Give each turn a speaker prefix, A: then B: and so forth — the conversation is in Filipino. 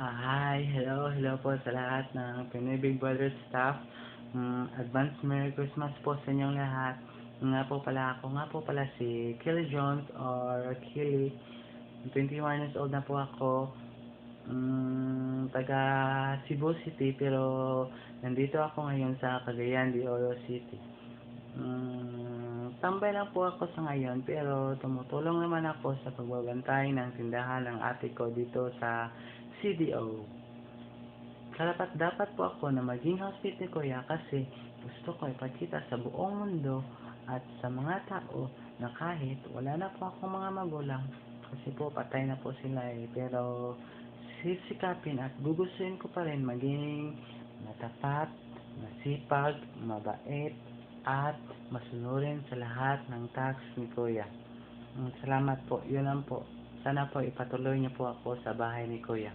A: Hello po sa lahat ng Pinoy Big Brother staff. Advance Merry Christmas po sa inyong lahat. Ako nga po pala si Kelly Jones or Kelly. 21 years old na po ako. Taga Cebu City pero nandito ako ngayon sa Cagayan de Oro City. Tambay lang po ako sa ngayon pero tumutulong naman ako sa pagbabantay ng tindahan ng ate ko dito sa CDO. Karapat-dapat po ako na maging housemate ni Kuya kasi gusto ko ipakita sa buong mundo at sa mga tao na kahit wala na po akong mga magulang kasi po patay na po sila pero sisikapin at gugustuhin ko pa rin maging matapat, masipag, mabait at masunurin sa lahat ng tasks ni Kuya. Salamat po, yun lang po. Sana po ipatuloy niyo po ako sa bahay ni Kuya.